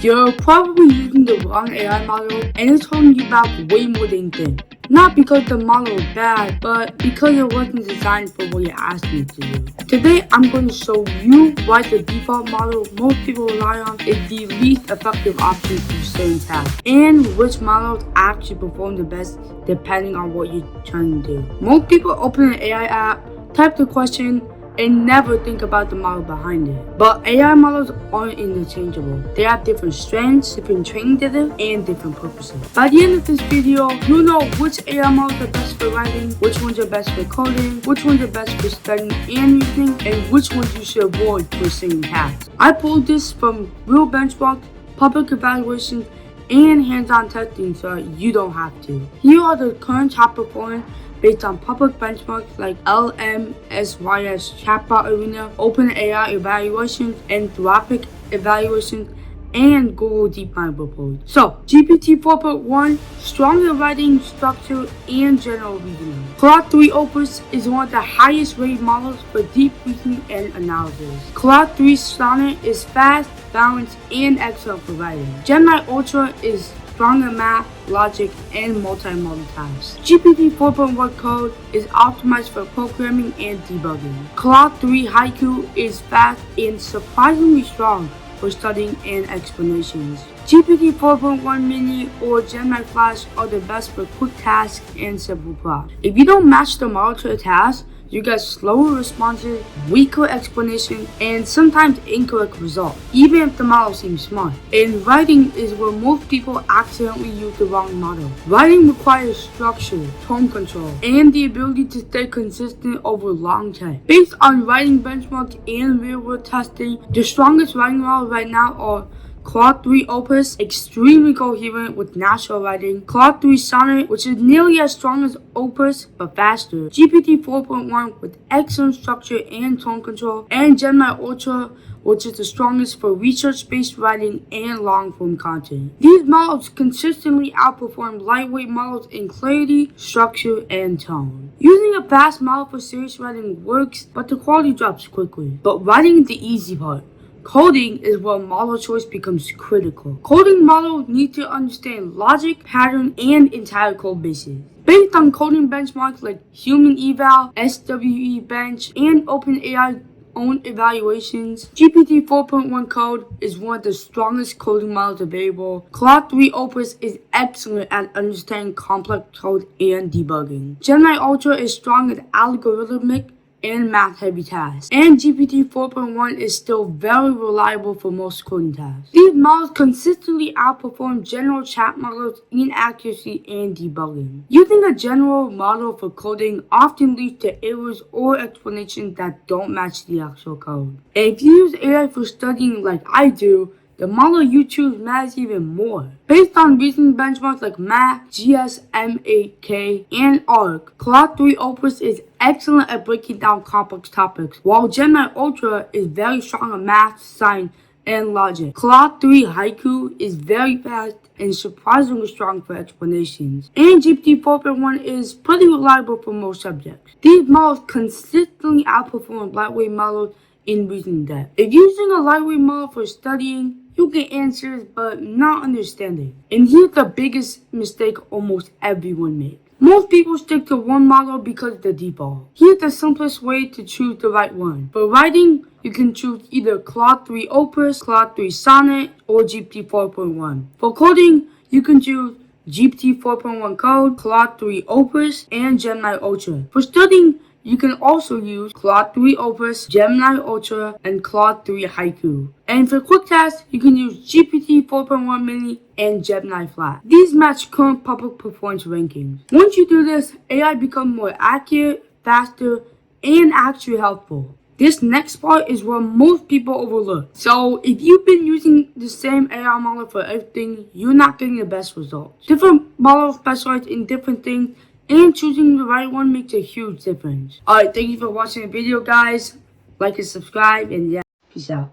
You're probably using the wrong AI model and it's holding you back way more than you think. Not because the model is bad, but because it wasn't designed for what you're asking it to do. Today, I'm going to show you why the default model most people rely on is the least effective option for certain tasks, and which models actually perform the best depending on what you're trying to do. Most people open an AI app, type the question, and never think about the model behind it. But AI models aren't interchangeable. They have different strengths, different training data, and different purposes. By the end of this video, you'll know which AI models are best for writing, which ones are best for coding, which ones are best for studying and reasoning, and which ones you should avoid for certain tasks. I pulled this from real benchmarks, public evaluations, and hands-on testing so you don't have to. Here are the current top performers based on public benchmarks like LMSYS Chatbot Arena, OpenAI evaluations, Anthropic evaluations, and Google DeepMind reports. So, GPT 4.1, stronger writing, structure, and general reasoning. Claude 3 Opus is one of the highest rated models for deep reasoning and analysis. Claude 3 Sonnet is fast, balanced, and excellent for writing. Gemini Ultra is strong in math, logic, and multimodal tasks. GPT 4.1 code is optimized for programming and debugging. Claude 3 Haiku is fast and surprisingly strong for studying and explanations. GPT 4.1 Mini or Gemini Flash are the best for quick tasks and simple prompts. If you don't match the model to a task, you get slower responses, weaker explanations, and sometimes incorrect results, even if the model seems smart. And writing is where most people accidentally use the wrong model. Writing requires structure, tone control, and the ability to stay consistent over long time. Based on writing benchmarks and real-world testing, the strongest writing models right now are Claude 3 Opus, extremely coherent with natural writing. Claude 3 Sonnet, which is nearly as strong as Opus but faster. GPT 4.1 with excellent structure and tone control. And Gemini Ultra, which is the strongest for research-based writing and long-form content. These models consistently outperform lightweight models in clarity, structure, and tone. Using a fast model for serious writing works, but the quality drops quickly. But writing is the easy part. Coding is where model choice becomes critical. Coding models need to understand logic, pattern, and entire code bases. Based on coding benchmarks like Human Eval, SWE Bench, and OpenAI own evaluations, GPT 4.1 code is one of the strongest coding models available. Claude 3 Opus is excellent at understanding complex code and debugging. Gemini Ultra is strong at algorithmic and math-heavy tasks, and GPT 4.1 is still very reliable for most coding tasks. These models consistently outperform general chat models in accuracy and debugging. Using a general model for coding often leads to errors or explanations that don't match the actual code. And if you use AI for studying like I do, the model you choose matters even more. Based on reasoning benchmarks like Math, GSMAK, and ARC, Claude 3 Opus is excellent at breaking down complex topics, while Gemini Ultra is very strong in math, science, and logic. Claude 3 Haiku is very fast and surprisingly strong for explanations. And GPT 4.1 is pretty reliable for most subjects. These models consistently outperform lightweight models in reasoning depth. If using a lightweight model for studying, you get answers but not understanding. And here's the biggest mistake almost everyone makes. Most people stick to one model because it's the default. Here's the simplest way to choose the right one. For writing, you can choose either Claude 3 Opus, Claude 3 Sonnet, or GPT 4.1. For coding, you can choose GPT 4.1 Code, Claude 3 Opus, and Gemini Ultra. For studying, you can also use Claude 3 Opus, Gemini Ultra, and Claude 3 Haiku. And for quick tasks, you can use GPT 4.1 Mini and Gemini Flash. These match current public performance rankings. Once you do this, AI becomes more accurate, faster, and actually helpful. This next part is where most people overlook. So if you've been using the same AI model for everything, you're not getting the best results. Different models specialize in different things, and choosing the right one makes a huge difference. Alright, thank you for watching the video, guys. Like and subscribe, and yeah, peace out.